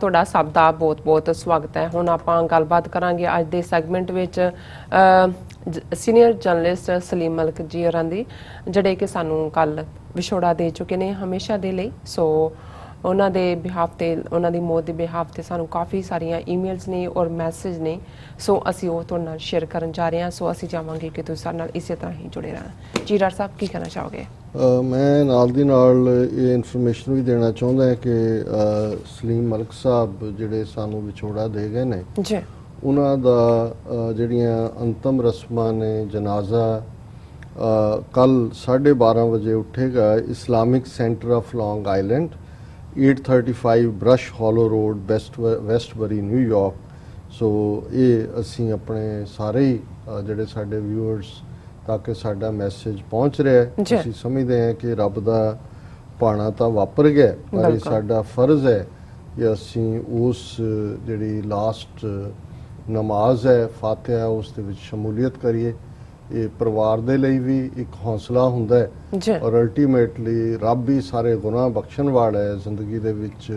ਤੁਹਾਡਾ ਸਭ ਦਾ ਬਹੁਤ-ਬਹੁਤ ਸਵਾਗਤ ਹੈ। ਹੁਣ ਆਪਾਂ ਗੱਲਬਾਤ ਕਰਾਂਗੇ ਅੱਜ ਦੇ ਸੈਗਮੈਂਟ ਵਿੱਚ ਸੀਨੀਅਰ ਜਰਨਲਿਸਟ ਸਲੀਮ ਮਲਿਕ ਜੀ ਹੋਰਾਂ ਦੀ, ਜਿਹੜੇ ਕਿ ਸਾਨੂੰ ਕੱਲ ਵਿਛੋੜਾ ਦੇ ਚੁੱਕੇ ਨੇ ਹਮੇਸ਼ਾ ਦੇ ਲਈ। ਸੋ ਉਹਨਾਂ ਦੇ ਬਿਹਾਫ ਤੇ, ਉਹਨਾਂ ਦੀ ਮੌਤ ਦੇ ਬਿਹਾਫ ਤੇ ਸਾਨੂੰ ਕਾਫੀ ਸਾਰੀਆਂ ਈਮੇਲਸ ਨੇ ਔਰ ਮੈਸੇਜ ਨੇ। ਸੋ ਅਸੀਂ ਉਹ ਤੁਹਾਡੇ ਨਾਲ ਸ਼ੇਅਰ ਕਰਨ ਜਾ ਰਹੇ ਹਾਂ। ਸੋ ਅਸੀਂ ਚਾਹਾਂਗੇ ਕਿ ਤੁਸੀਂ ਸਾਡੇ ਨਾਲ ਇਸੇ ਤਰ੍ਹਾਂ ਹੀ ਜੁੜੇ ਰਹਿਣਾ। ਜੀ ਡਾਕਟਰ ਸਾਹਿਬ, ਕੀ ਕਹਿਣਾ ਚਾਹੋਗੇ? ਮੈਂ ਨਾਲ ਦੀ ਨਾਲ ਇਹ ਇਨਫੋਰਮੇਸ਼ਨ ਵੀ ਦੇਣਾ ਚਾਹੁੰਦਾ ਕਿ ਸਲੀਮ ਮਲਿਕ ਸਾਹਿਬ ਜਿਹੜੇ ਸਾਨੂੰ ਵਿਛੋੜਾ ਦੇ ਗਏ ਨੇ ਜੀ, ਉਹਨਾਂ ਦਾ ਜਿਹੜੀਆਂ ਅੰਤਮ ਰਸਮਾਂ ਨੇ, ਜਨਾਜ਼ਾ ਕੱਲ 12:30 ਵਜੇ ਉੱਠੇਗਾ Islamic center of Long Island, 835 Brush Hollow Road, Westbury, New York. So ਇਹ ਅਸੀਂ ਆਪਣੇ ਸਾਰੇ ਹੀ ਜਿਹੜੇ ਸਾਡੇ ਵਿਊਅਰਸ ਤੱਕ ਸਾਡਾ ਮੈਸੇਜ ਪਹੁੰਚ ਰਿਹਾ ਹੈ। ਅਸੀਂ ਸਮਝਦੇ ਹਾਂ ਕਿ ਰੱਬ ਦਾ ਭਾਣਾ ਤਾਂ ਵਾਪਰ ਗਿਆ, ਪਰ ਇਹ ਸਾਡਾ ਫਰਜ਼ ਹੈ ਕਿ ਅਸੀਂ ਉਸ ਜਿਹੜੀ ਲਾਸਟ ਨਮਾਜ਼ ਹੈ ਫਾਤਿਹਾ, ਉਸ ਦੇ ਵਿੱਚ ਸ਼ਮੂਲੀਅਤ ਕਰੀਏ। ਇਹ ਪਰਿਵਾਰ ਦੇ ਲਈ ਵੀ ਇੱਕ ਹੌਸਲਾ ਹੁੰਦਾ ਹੈ ਔਰ ਅਲਟੀਮੇਟਲੀ ਰੱਬ ਹੀ ਸਾਰੇ ਗੁਨਾਹ ਬਖਸ਼ਣ ਵਾਲਾ ਹੈ। ਜ਼ਿੰਦਗੀ ਦੇ ਵਿੱਚ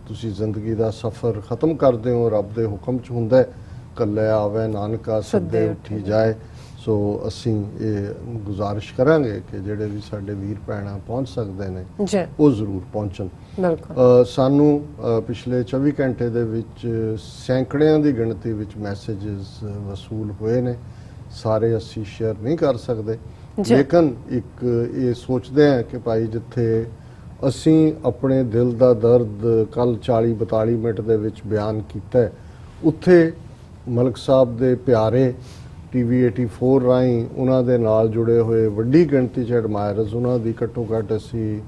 ਤੁਸੀਂ ਜ਼ਿੰਦਗੀ ਦਾ ਸਫ਼ਰ ਖਤਮ ਕਰਦੇ ਹੋ, ਰੱਬ ਦੇ ਹੁਕਮ 'ਚ ਹੁੰਦਾ ਹੈ, ਕੱਲੇ ਆਵੇ ਨਾਨਕਾ ਸੱਦੇ ਉੱਠੀ ਜਾਏ। ਸੋ ਅਸੀਂ ਇਹ ਗੁਜ਼ਾਰਿਸ਼ ਕਰਾਂਗੇ ਕਿ ਜਿਹੜੇ ਵੀ ਸਾਡੇ ਵੀਰ ਭੈਣਾਂ ਪਹੁੰਚ ਸਕਦੇ ਨੇ ਉਹ ਜ਼ਰੂਰ ਪਹੁੰਚਣ। ਸਾਨੂੰ ਪਿਛਲੇ 24 ਘੰਟੇ ਦੇ ਵਿੱਚ ਸੈਂਕੜਿਆਂ ਦੀ ਗਿਣਤੀ ਵਿੱਚ ਮੈਸੇजेस ਵਸੂਲ ਹੋਏ ਨੇ। ਸਾਰੇ ਅਸੀਂ ਸ਼ੇਅਰ ਨਹੀਂ ਕਰ ਸਕਦੇ, ਲੇਕਿਨ ਇੱਕ ਇਹ ਸੋਚਦੇ ਹਾਂ ਕਿ ਭਾਈ ਜਿੱਥੇ ਅਸੀਂ ਆਪਣੇ ਦਿਲ ਦਾ ਦਰਦ ਕੱਲ 40-42 ਮਿੰਟ ਦੇ ਵਿੱਚ ਬਿਆਨ ਕੀਤਾ ਹੈ, ਉੱਥੇ ਮਲਿਕ ਸਾਹਿਬ ਦੇ ਪਿਆਰੇ TV 84 ਰਾਹੀਂ ਉਹਨਾਂ ਦੇ ਨਾਲ ਜੁੜੇ ਹੋਏ ਵੱਡੀ ਗਿਣਤੀ 'ਚ ਐਡਮਾਇਰਰਸ, ਉਹਨਾਂ ਦੀ ਘੱਟੋ ਘੱਟ ਅਸੀਂ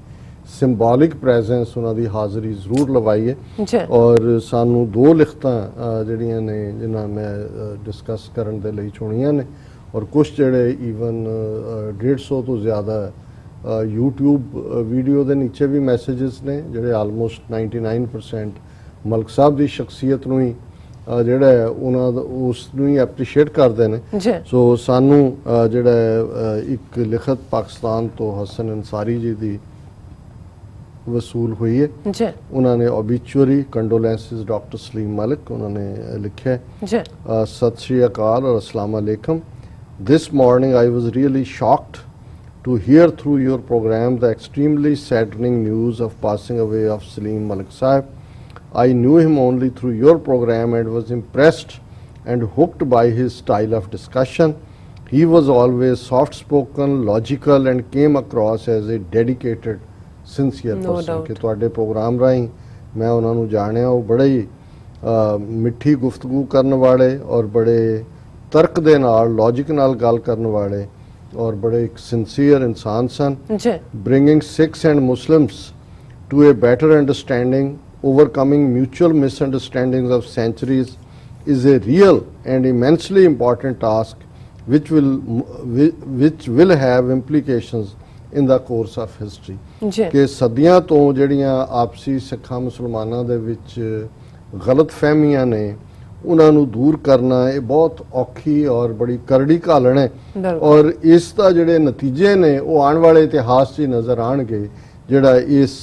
ਸਿੰਬੋਲਿਕ ਪ੍ਰੈਜ਼ੈਂਸ, ਉਹਨਾਂ ਦੀ ਹਾਜ਼ਰੀ ਜ਼ਰੂਰ ਲਵਾਈ ਹੈ। ਔਰ ਸਾਨੂੰ 2 ਲਿਖਤਾਂ ਜਿਹੜੀਆਂ ਨੇ ਜਿਨ੍ਹਾਂ ਮੈਂ ਡਿਸਕਸ ਕਰਨ ਦੇ ਲਈ ਚੁਣੀਆਂ ਨੇ, ਔਰ ਕੁਝ ਜਿਹੜੇ ਈਵਨ 150 ਤੋਂ ਜ਼ਿਆਦਾ YouTube ਵੀਡੀਓ ਦੇ ਨੀਚੇ ਵੀ ਮੈਸੇजेस ਨੇ ਜਿਹੜੇ ਆਲਮੋਸਟ 99% ਮਲਿਕ ਸਾਹਿਬ ਦੀ ਸ਼ਖਸੀਅਤ ਨੂੰ ਹੀ ਜਿਹੜਾ ਹੈ ਉਹਨਾਂ ਦਾ ਉਸ ਨੂੰ ਹੀ ਐਪਰੀਸ਼ੀਏਟ ਕਰਦੇ ਨੇ। ਸੋ ਸਾਨੂੰ ਜਿਹੜਾ ਇੱਕ ਲਿਖਤ ਪਾਕਿਸਤਾਨ ਤੋਂ ਹਸਨ ਅੰਸਾਰੀ ਜੀ ਦੀ ਵਸੂਲ ਹੋਈ ਹੈ। ਉਹਨਾਂ ਨੇ ਓਬੀਚੁਅਰੀ ਕੰਡੋਲੈਂਸਿਸ ਡਾਕਟਰ ਸਲੀਮ ਮਲਿਕ ਉਹਨਾਂ ਨੇ ਲਿਖਿਆ ਹੈ। ਸਤਿ ਸ਼੍ਰੀ ਅਕਾਲ ਔਰ अस्सलाम वालेकुम। This morning I was really shocked to hear through your program the extremely saddening news of passing away of Salim Malik Sahib. I knew him only through your program and was impressed and hooked by his style of discussion. He was always soft-spoken, logical and came across as a dedicated, sincere person. कि तुहाडे programme राही मैं उन्हां नूं जाणिया, वो बड़े ही मिठी गुफ्तगू करन वाले और बड़े तर्क दे नाल, लॉजिक नाल गल करन वाले और बड़े एक sincere इंसान सन। Bringing Sikhs and Muslims to a better understanding, overcoming mutual misunderstandings of centuries is a real and immensely important task which will have implications in the course of history. कि सदियां तो ਜਿਹੜੀਆਂ ਆਪਸੀ ਸਿੱਖਾਂ ਮੁਸਲਮਾਨਾਂ ਦੇ ਵਿੱਚ ਗਲਤ ਫਹਿਮੀਆਂ ਨੇ ਉਹਨਾਂ ਨੂੰ ਦੂਰ ਕਰਨਾ ਇਹ ਬਹੁਤ ਔਖੀ ਔਰ ਬੜੀ ਕਰੜੀ ਘਾਲਣ ਹੈ। ਔਰ ਇਸ ਦਾ ਜਿਹੜੇ ਨਤੀਜੇ ਨੇ ਉਹ ਆਉਣ ਵਾਲੇ ਇਤਿਹਾਸ 'ਚ ਨਜ਼ਰ ਆਉਣਗੇ ਜਿਹੜਾ ਇਸ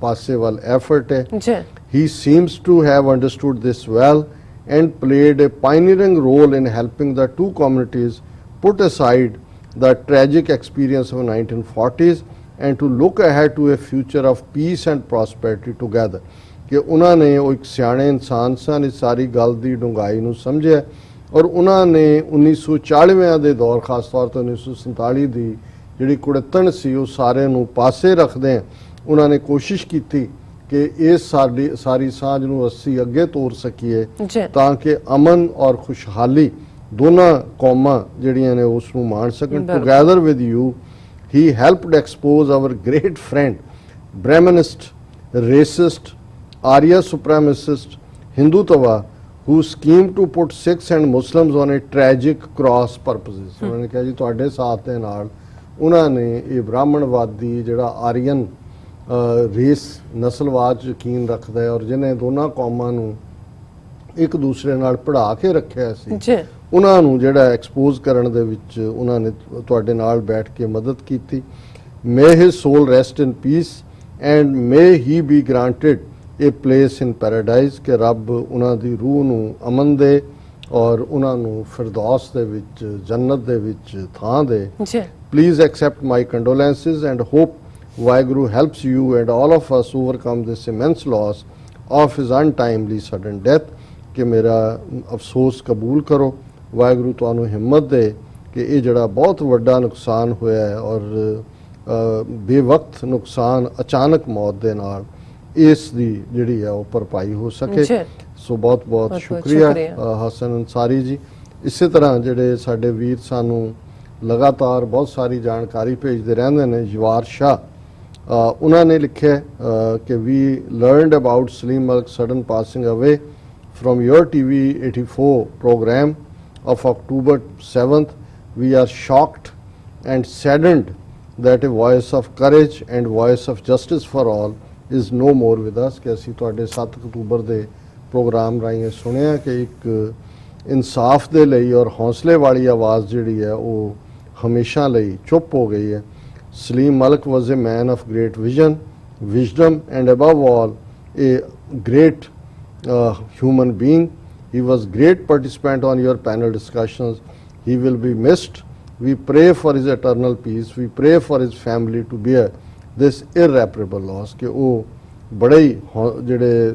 ਪਾਸੇ ਵੱਲ ਐਫਰਟ ਹੈ। He seems to have understood this well and played a pioneering role in helping the two communities put aside the tragic experience of the 1940s and to look ahead to a future of peace and prosperity together. ਕਿ ਉਹਨਾਂ ਨੇ ਉਹ ਇੱਕ ਸਿਆਣੇ ਇਨਸਾਨ ਸਨ, ਇਸ ਸਾਰੀ ਗੱਲ ਦੀ ਡੂੰਘਾਈ ਨੂੰ ਸਮਝਿਆ ਔਰ ਉਹਨਾਂ ਨੇ 1940 ਦੇ ਦੌਰ, ਖਾਸ ਤੌਰ ਤੇ 1947 ਦੀ ਜਿਹੜੀ ਕੁੜੱਤਣ ਸੀ ਉਹ ਸਾਰੇ ਨੂੰ ਪਾਸੇ ਰੱਖਦੇ ਉਹਨਾਂ ਨੇ ਕੋਸ਼ਿਸ਼ ਕੀਤੀ ਕਿ ਇਸ ਸਾਰੀ ਸਾਂਝ ਨੂੰ ਅਸੀਂ ਅੱਗੇ ਤੋਰ ਸਕੀਏ ਤਾਂ ਕਿ ਅਮਨ ਔਰ ਖੁਸ਼ਹਾਲੀ ਦੋਨਾਂ ਕੌਮਾਂ ਜਿਹੜੀਆਂ ਨੇ ਉਸ ਨੂੰ ਮਾਣ ਸਕਣ। Together with you he helped expose our great friend, Brahminist, racist, Arya supremacist Hindutva who schemed to put Sikhs and Muslims on a tragic cross purposes. ਉਹਨਾਂ ਨੇ ਕਿਹਾ ਜੀ ਤੁਹਾਡੇ ਸਾਥ ਦੇ ਨਾਲ ਉਹਨਾਂ ਨੇ ਇਹ ਬ੍ਰਾਹਮਣਵਾਦੀ ਜਿਹੜਾ ਆਰੀਅਨ ਰੇਸ ਨਸਲਵਾਦ ਯਕੀਨ ਰੱਖਦਾ ਹੈ ਔਰ ਜਿਹਨੇ ਦੋਨਾਂ ਕੌਮਾਂ ਨੂੰ ਇੱਕ ਦੂਸਰੇ ਨਾਲ ਪੜਾ ਕੇ ਰੱਖਿਆ ਸੀ, ਉਹਨਾਂ ਨੂੰ ਜਿਹੜਾ ਐਕਸਪੋਜ਼ ਕਰਨ ਦੇ ਵਿੱਚ ਉਹਨਾਂ ਨੇ ਤੁਹਾਡੇ ਨਾਲ ਬੈਠ ਕੇ ਮਦਦ ਕੀਤੀ। May his soul rest in peace and may he be granted a place in paradise ਕਿ ਰੱਬ ਉਹਨਾਂ ਦੀ ਰੂਹ ਨੂੰ ਅਮਨ ਦੇ ਔਰ ਉਹਨਾਂ ਨੂੰ ਫਿਰਦੌਸ ਦੇ ਵਿੱਚ ਜੰਨਤ ਦੇ ਵਿੱਚ ਥਾਂ ਦੇ ਜੀ Please accept my condolences and hope Vaheguru helps you and all of us overcome this immense loss of his untimely sudden death ਕਿ ਮੇਰਾ ਅਫਸੋਸ ਕਬੂਲ ਕਰੋ ਵਾਹਿਗੁਰੂ ਤੁਹਾਨੂੰ ਹਿੰਮਤ ਦੇ ਕਿ ਇਹ ਜਿਹੜਾ ਬਹੁਤ ਵੱਡਾ ਨੁਕਸਾਨ ਹੋਇਆ ਹੈ ਔਰ ਬੇਵਕਤ ਨੁਕਸਾਨ ਅਚਾਨਕ ਮੌਤ ਦੇ ਨਾਲ ਇਸ ਦੀ ਜਿਹੜੀ ਹੈ ਉਹ ਭਰਪਾਈ ਹੋ ਸਕੇ ਜੀ ਸੋ ਬਹੁਤ ਬਹੁਤ ਸ਼ੁਕਰੀਆ ਹਸਨ ਅੰਸਾਰੀ ਜੀ ਇਸੇ ਤਰ੍ਹਾਂ ਜਿਹੜੇ ਸਾਡੇ ਵੀਰ ਸਾਨੂੰ ਲਗਾਤਾਰ ਬਹੁਤ ਸਾਰੀ ਜਾਣਕਾਰੀ ਭੇਜਦੇ ਰਹਿੰਦੇ ਨੇ ਯਵਾਰ ਸ਼ਾਹ ਉਹਨਾਂ ਨੇ ਲਿਖਿਆ ਕਿ we learned about Saleem Malik sudden passing away from your TV 84 program of October 7th we are shocked and saddened that a voice of courage and voice of justice for all is no more with us ਕਿ ਅਸੀਂ ਤੁਹਾਡੇ 7 October ਦੇ programme ਰਾਹੀਂ ਸੁਣਿਆ ਕਿ ਇੱਕ ਇਨਸਾਫ ਦੇ ਲਈ ਔਰ ਹੌਸਲੇ ਵਾਲੀ ਆਵਾਜ਼ ਜਿਹੜੀ ਹੈ ਉਹ ਹਮੇਸ਼ਾ ਲਈ ਚੁੱਪ ਹੋ ਗਈ ਹੈ ਸਲੀਮ ਮਲਕ was a man of great vision wisdom and above all a great human being. He was great participant on your panel discussions. He will be missed. We pray for his eternal peace. We pray for his family to bear this irreparable loss ਕਿ ਉਹ ਬੜੇ ਹੀ ਜਿਹੜੇ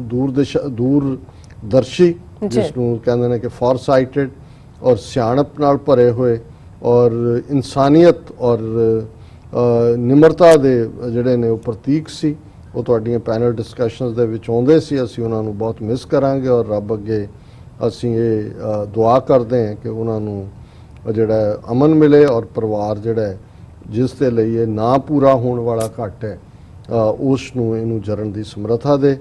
ਦੂਰਦਰਸ਼ੀ ਜਿਸ ਨੂੰ ਕਹਿੰਦੇ ਨੇ ਕਿ ਫੋਰਸਾਈਟਡ ਔਰ ਸਿਆਣਪ ਨਾਲ ਭਰੇ ਹੋਏ ਔਰ ਇਨਸਾਨੀਅਤ ਔਰ ਨਿਮਰਤਾ ਦੇ ਜਿਹੜੇ ਨੇ ਉਹ ਪ੍ਰਤੀਕ ਸੀ ਉਹ ਤੁਹਾਡੀਆਂ ਪੈਨਲ ਡਿਸਕਸ਼ਨਸ ਦੇ ਵਿੱਚ ਆਉਂਦੇ ਸੀ ਅਸੀਂ ਉਹਨਾਂ ਨੂੰ ਬਹੁਤ ਮਿਸ ਕਰਾਂਗੇ ਔਰ ਰੱਬ ਅੱਗੇ ਅਸੀਂ ਇਹ ਦੁਆ ਕਰਦੇ ਹਾਂ ਕਿ ਉਹਨਾਂ ਨੂੰ ਜਿਹੜਾ ਅਮਨ ਮਿਲੇ ਔਰ ਪਰਿਵਾਰ ਜਿਹੜਾ ਜਿਸ ਦੇ ਲਈ ਇਹ ਨਾ ਪੂਰਾ ਹੋਣ ਵਾਲਾ ਘਟ ਹੈ ਉਸ ਨੂੰ ਇਹਨੂੰ ਜਰਨ ਦੀ ਸਮਰੱਥਾ ਦੇ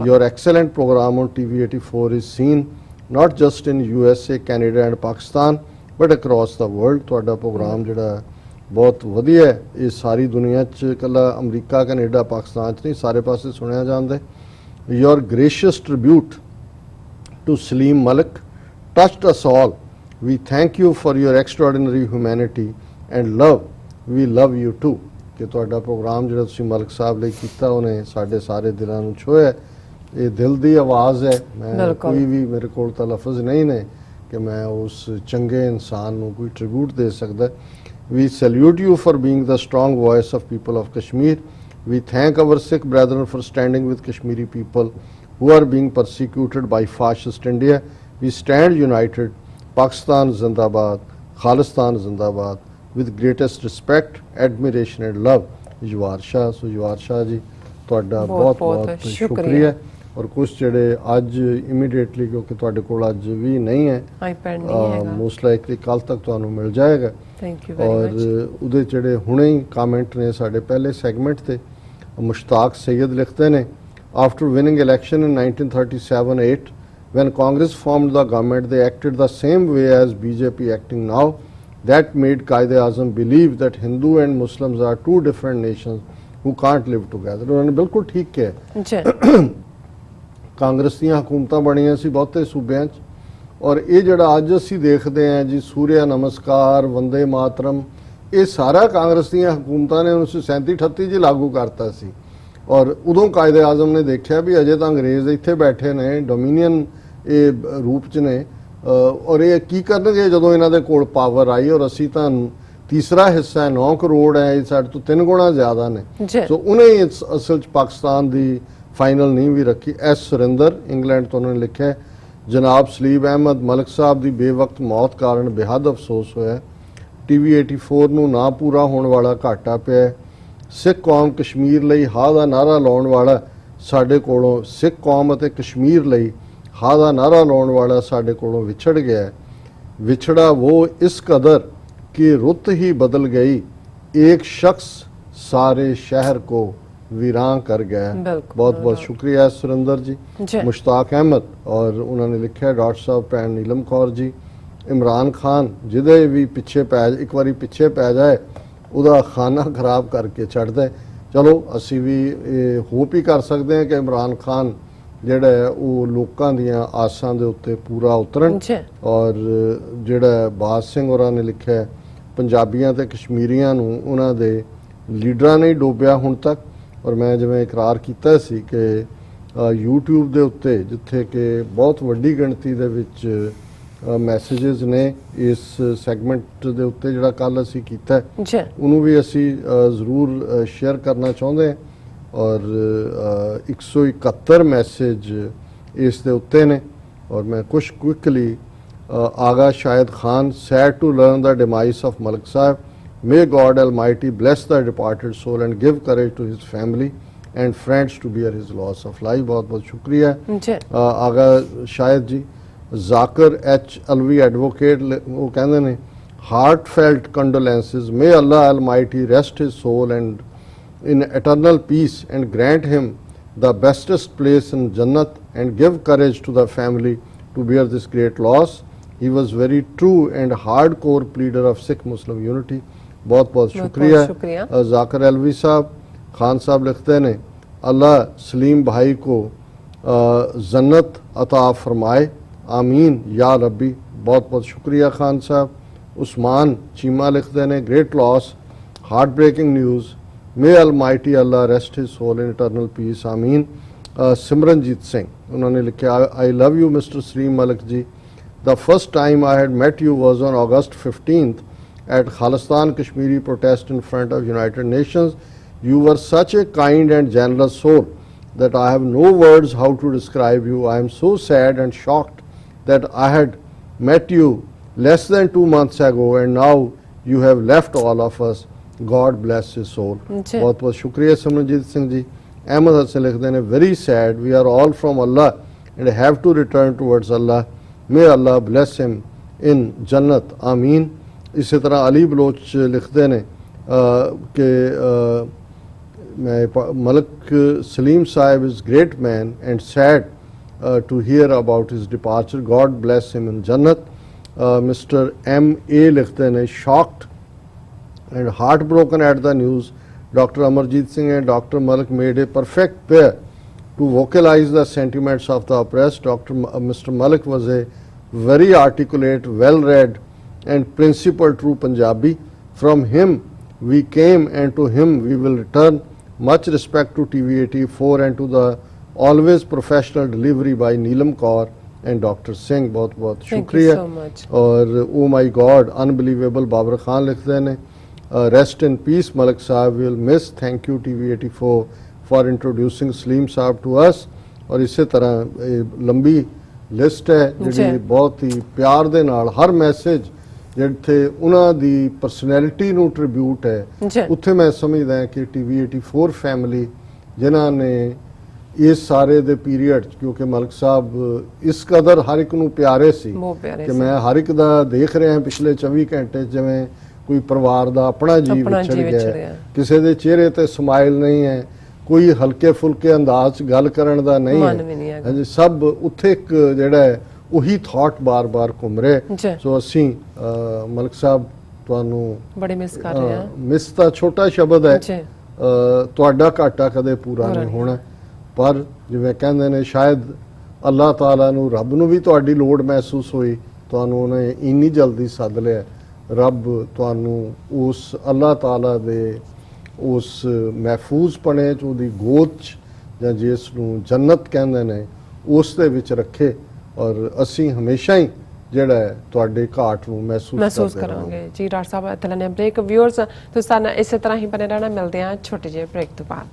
your excellent programme on TV 84 is seen not just in USA, Canada and Pakistan but across the world ਤੁਹਾਡਾ ਪ੍ਰੋਗਰਾਮ ਜਿਹੜਾ ਬਹੁਤ ਵਧੀਆ ਹੈ ਇਹ ਸਾਰੀ ਦੁਨੀਆ 'ਚ ਇਕੱਲਾ ਅਮਰੀਕਾ ਕੈਨੇਡਾ ਪਾਕਿਸਤਾਨ 'ਚ ਨਹੀਂ ਸਾਰੇ ਪਾਸੇ ਸੁਣਿਆ ਜਾਂਦਾ ਹੈ your gracious tribute to Salim Malik touched us all we thank you for your extraordinary humanity and love we love you too ਕਿ ਤੁਹਾਡਾ ਪ੍ਰੋਗਰਾਮ ਜਿਹੜਾ ਤੁਸੀਂ ਮਲਕ ਸਾਹਿਬ ਲਈ ਕੀਤਾ ਉਹਨੇ ਸਾਡੇ ਸਾਰੇ ਦਿਲਾਂ ਨੂੰ ਛੋਇਆ ਇਹ ਦਿਲ ਦੀ ਆਵਾਜ਼ ਹੈ ਮੈਂ ਕੋਈ ਵੀ ਮੇਰੇ ਕੋਲ ਤਾਂ ਲਫ਼ਜ਼ ਨਹੀਂ ਨੇ ਕਿ ਮੈਂ ਉਸ ਚੰਗੇ ਇਨਸਾਨ ਨੂੰ ਕੋਈ ਟ੍ਰਿਬਿਊਟ ਦੇ ਸਕਦਾ We salute you for being the strong voice of people of Kashmir. We thank our Sikh brethren for standing with Kashmiri people who are being persecuted by fascist India. We stand united. Pakistan Zindabad, Khalistan Zindabad. With greatest respect, admiration and love. Jawar Shah. So Jawar Shah ji, ਤੁਹਾਡਾ ਬਹੁਤ ਸ਼ੁਕਰੀਆ ਔਰ ਕੁਝ ਜਿਹੜੇ ਅੱਜ immediately ਕਿਉਂਕਿ ਤੁਹਾਡੇ ਕੋਲ ਅੱਜ ਵੀ ਨਹੀਂ ਹੈ ਆਈਪੈਡ ਨਹੀਂ ਹੈਗਾ ਮੋਸਟ ਲਾਈਕਲੀ ਕੱਲ ਤੱਕ ਤੁਹਾਨੂੰ ਮਿਲ ਜਾਏਗਾ ਥੈਂਕ ਯੂ ਵੈਰੀ ਮਚ ਔਰ ਉਹਦੇ ਜਿਹੜੇ ਹੁਣੇ ਹੀ ਕਮੈਂਟ ਨੇ ਸਾਡੇ ਪਹਿਲੇ ਸੈਗਮੈਂਟ ਤੇ ਮੁਸ਼ਤਾਕ ਸੈਯਦ ਲਿਖਦੇ ਨੇ after winning election in 1937-8 when Congress formed the government they acted the same way as BJP acting now that made Quaid-e-Azam believe that Hindu and Muslims are two different nations who can't live together ਉਹਨਾਂ ਨੇ ਬਿਲਕੁਲ ਠੀਕ ਕਿਹਾ ਜੀ ਕਾਂਗਰਸ ਦੀਆਂ ਹਕੂਮਤਾਂ ਬਣੀਆਂ ਸੀ ਬਹੁਤੇ ਸੂਬਿਆਂ 'ਚ ਔਰ ਇਹ ਜਿਹੜਾ ਅੱਜ ਅਸੀਂ ਦੇਖਦੇ ਹਾਂ ਜੀ ਸੂਰਿਆ ਨਮਸਕਾਰ ਵੰਦੇ ਮਾਤਰਮ ਇਹ ਸਾਰਾ ਕਾਂਗਰਸ ਦੀਆਂ ਹਕੂਮਤਾਂ ਨੇ 1937-38 'ਚ ਲਾਗੂ ਕਰਤਾ ਸੀ ਔਰ ਉਦੋਂ ਕਾਇਦੇ ਆਜ਼ਮ ਨੇ ਦੇਖਿਆ ਵੀ ਅਜੇ ਤਾਂ ਅੰਗਰੇਜ਼ ਇੱਥੇ ਬੈਠੇ ਨੇ ਡੋਮੀਨੀਅਨ ਇਹ ਰੂਪ 'ਚ ਨੇ ਔਰ ਇਹ ਕੀ ਕਰਨਗੇ ਜਦੋਂ ਇਹਨਾਂ ਦੇ ਕੋਲ ਪਾਵਰ ਆਈ ਔਰ ਅਸੀਂ ਤਾਂ ਤੀਸਰਾ ਹਿੱਸਾ 9 ਕਰੋੜ ਹੈ ਇਹ ਸਾਡੇ ਤੋਂ 3 ਗੁਣਾ ਜ਼ਿਆਦਾ ਨੇ ਸੋ ਉਹਨੇ ਅਸਲ 'ਚ ਪਾਕਿਸਤਾਨ ਦੀ ਫਾਈਨਲ ਨਹੀਂ ਵੀ ਰੱਖੀ ਐਸ ਸੁਰਿੰਦਰ ਇੰਗਲੈਂਡ ਤੋਂ ਉਹਨਾਂ ਨੇ ਲਿਖਿਆ ਜਨਾਬ ਸਲੀਮ ਅਹਿਮਦ ਮਲਕ ਸਾਹਿਬ ਦੀ ਬੇਵਕਤ ਮੌਤ ਕਾਰਨ ਬੇਹੱਦ ਅਫਸੋਸ ਹੋਇਆ TV 84 ਨੂੰ ਨਾ ਪੂਰਾ ਹੋਣ ਵਾਲਾ ਘਾਟਾ ਪਿਆ ਸਿੱਖ ਕੌਮ ਕਸ਼ਮੀਰ ਲਈ ਹਾਂ ਦਾ ਨਾਰਾ ਲਾਉਣ ਵਾਲਾ ਸਾਡੇ ਕੋਲੋਂ ਸਿੱਖ ਕੌਮ ਅਤੇ ਕਸ਼ਮੀਰ ਲਈ ਹਾਂ ਦਾ ਨਾਰਾ ਲਾਉਣ ਵਾਲਾ ਸਾਡੇ ਕੋਲੋਂ ਵਿਛੜ ਗਿਆ ਵਿਛੜਾ ਉਹ ਇਸ ਕਦਰ ਕਿ ਰੁੱਤ ਹੀ ਬਦਲ ਗਈ ਇੱਕ ਸ਼ਖਸ ਸਾਰੇ ਸ਼ਹਿਰ ਕੋ वीरां कर गया बहुत बहुत शुक्रिया सुरेंद्र जी मुश्ताक अहमद और उन्होंने लिखा डॉक्टर साहब भैन नीलम कौर जी इमरान खान जिदे भी पिछे पै एक बारी पिछे पै जाए ਉਹਦਾ ਖਾਨਾ ਖਰਾਬ ਕਰਕੇ ਛੱਡਦਾ ਚਲੋ ਅਸੀਂ ਵੀ ਹੋਪ ਹੀ ਕਰ ਸਕਦੇ ਹਾਂ ਕਿ ਇਮਰਾਨ ਖਾਨ ਜਿਹੜਾ ਉਹ ਲੋਕਾਂ ਦੀਆਂ ਆਸਾਂ ਦੇ ਉੱਤੇ ਪੂਰਾ ਉਤਰਨ ਔਰ ਜਿਹੜਾ ਬਾਦ ਸਿੰਘ ਹੋਰਾਂ ਨੇ ਲਿਖਿਆ ਪੰਜਾਬੀਆਂ ਤੇ ਕਸ਼ਮੀਰੀਆਂ ਨੂੰ ਉਹਨਾਂ ਦੇ ਲੀਡਰਾਂ ਨੇ ਡੋਬਿਆ ਹੁਣ ਤੱਕ ਔਰ ਮੈਂ ਜਿਵੇਂ ਇਕਰਾਰ ਕੀਤਾ ਸੀ ਕਿ YouTube ਦੇ ਉੱਤੇ ਜਿੱਥੇ ਕਿ ਬਹੁਤ ਵੱਡੀ ਗਿਣਤੀ ਦੇ ਵਿੱਚ ਮੈਸੇजेस ਨੇ ਇਸ ਸੈਗਮੈਂਟ ਦੇ ਉੱਤੇ ਜਿਹੜਾ ਕੱਲ ਅਸੀਂ ਕੀਤਾ ਜੀ ਉਹਨੂੰ ਵੀ ਅਸੀਂ ਜ਼ਰੂਰ ਸ਼ੇਅਰ ਕਰਨਾ ਚਾਹੁੰਦੇ ਹਾਂ ਔਰ 171 ਮੈਸੇਜ ਇਸ ਦੇ ਉੱਤੇ ਨੇ ਔਰ ਮੈਂ ਕੁਝ ਕੁਇਕਲੀ ਆਗਾ Shahid Khan sad to learn the demise of Malik Sahib. May God Almighty bless the departed soul and give courage to his family and friends to bear his loss of life. बहुत बहुत शुक्रिया जी आगा शाहिद जी। ਜ਼ਾਕਰ ਐਚ ਅਲਵੀ ਐਡਵੋਕੇਟ ਉਹ ਕਹਿੰਦੇ ਨੇ heartfelt condolences. May Allah Almighty rest his soul and in eternal peace and grant him the bestest place in Jannat and give courage to the family to bear this great loss. He was very true and hardcore pleader of Sikh Muslim unity. बहुत बहुत शुक्रिया ज़ाकर अलवी साहब। खान साहब लिखते हैं अल्लाह सलीम भाई को जन्नत अता फरमाए आमीन या रब्बी। बहुत बहुत शुक्रिया खान साहब। उस्मान चीमा लिखते हैं great loss heart breaking news may almighty Allah rest his soul in eternal peace आमीन। सिमरनजीत सिंह उन्होंने लिखा I love you mister Saleem Malik ji. The first time I had met you was on August 15th at Khalistan Kashmiri protest in front of United Nations. You were such a kind and generous soul that I have no words how to describe you. I am so sad and shocked that I had met you less than 2 months ago and now you have left all of us. God bless his soul. बहुत बहुत शुक्रिया सिमरनजीत सिंह जी। अहमद हसन लिखते हैं very sad. We are all from Allah and have to return towards Allah. May Allah bless him in Jannat. आमीन। इसी तरह Ali Bloch लिखते हैं कि Malik Salim Sahib is great man and sad to hear about his departure. God bless him in Jannat. Mr. M.A. लिखते हैं shocked and heartbroken at the news. Dr. Amarjeet Singh and Dr. Malik made a perfect pair to vocalize the sentiments of the oppressed. Mr. Malik was a very articulate, well-read and principled true Punjabi. From him we came and to him we will return. Much respect to TV84 and to the always professional delivery by Neelam Kaur and Dr. Singh. बहुत बहुत शुक्रिया। so much. और oh my God unbelievable Babar Khan लिखते हैं rest in peace Malik Sahib, will miss. Thank you TV84 for introducing Salim Sahib to us। और इसी तरह लंबी लिस्ट है ਜਿਹੜੀ ਬਹੁਤ ਹੀ ਪਿਆਰ ਦੇ ਨਾਲ ਹਰ ਮੈਸੇਜ ਜਿੱਥੇ ਉਹਨਾਂ ਦੀ ਪਰਸਨੈਲਿਟੀ ਨੂੰ ਟ੍ਰਿਬਿਊਟ ਹੈ ਉੱਥੇ ਮੈਂ ਸਮਝਦਾ ਹਾਂ ਕਿ TV84 ਫੈਮਿਲੀ ਜਿਨ੍ਹਾਂ ਨੇ ਇਸ ਸਾਰੇ ਦੇ ਪੀਰੀਅਡ ਕਿਉਂਕਿ ਮਲਕ ਸਾਹਿਬ ਇਸ ਕਦਰ ਹਰ ਇੱਕ ਨੂੰ ਪਿਆਰੇ ਸੀ ਕਿ ਮੈਂ ਹਰ ਇੱਕ ਦਾ ਦੇਖ ਰਿਹਾ ਪਿਛਲੇ 24 ਘੰਟੇ ਜਿਵੇਂ ਕੋਈ ਪਰਿਵਾਰ ਦਾ ਆਪਣਾ ਜੀਵ ਵਿਛੜ ਗਿਆ ਕਿਸੇ ਦੇ ਚਿਹਰੇ ਤੇ ਸਮਾਈਲ ਨਹੀਂ ਹੈ ਕੋਈ ਹਲਕੇ ਫੁਲਕੇ ਅੰਦਾਜ਼ 'ਚ ਗੱਲ ਕਰਨ ਦਾ ਨਹੀਂ ਹੈ ਹਾਂਜੀ ਸਭ ਉੱਥੇ ਇੱਕ ਜਿਹੜਾ ਹੈ ਉਹੀ ਥਾਟ ਬਾਰ-ਬਾਰ ਘੁੰਮ ਰਿਹਾ ਸੋ ਅਸੀਂ ਮਲਕ ਸਾਹਿਬ ਤੁਹਾਨੂੰ ਬੜੇ ਮਿਸ ਕਰ ਰਹੇ ਹਾਂ ਮਿਸ ਤਾਂ ਛੋਟਾ ਸ਼ਬਦ ਹੈ ਤੁਹਾਡਾ ਘਾਟਾ ਕਦੇ ਪੂਰਾ ਨਹੀਂ ਹੋਣਾ ਪਰ ਜਿਵੇਂ ਕਹਿੰਦੇ ਨੇ ਸ਼ਾਇਦ ਅੱਲਾਹ ਤਾਲਾ ਨੂੰ ਰੱਬ ਨੂੰ ਵੀ ਤੁਹਾਡੀ ਲੋੜ ਮਹਿਸੂਸ ਹੋਈ ਤੁਹਾਨੂੰ ਉਹਨੇ ਇੰਨੀ ਜਲਦੀ ਸੱਦ ਲਿਆ ਰੱਬ ਤੁਹਾਨੂੰ ਉਸ ਅੱਲਾਹ ਤਾਲਾ ਦੇ ਉਸ ਮਹਿਫੂਜ਼ ਪਣੇ 'ਚ ਉਹਦੀ ਗੋਦ 'ਚ ਜਾਂ ਜਿਸ ਨੂੰ ਜੰਨਤ ਕਹਿੰਦੇ ਨੇ ਉਸ ਦੇ ਵਿੱਚ ਰੱਖੇ ਔਰ ਅਸੀਂ ਹਮੇਸ਼ਾ ਹੀ ਜਿਹੜਾ ਹੈ ਤੁਹਾਡੇ ਘਾਟ ਨੂੰ ਮਹਿਸੂਸ ਕਰਾਂਗੇ ਜੀ। ਡਾਕਟਰ ਸਾਹਿਬ ਇੱਥੇ ਲੈਣੇ ਬ੍ਰੇਕ। ਵਿਊਅਰਸ ਤੁਸੀਂ ਸਾਨੂੰ ਇਸੇ ਤਰ੍ਹਾਂ ਹੀ ਬਣੇ ਰਹਿਣਾ। ਮਿਲਦੇ ਹਾਂ ਛੋਟੇ ਜਿਹੇ ਬ੍ਰੇਕ ਤੋਂ ਬਾਅਦ।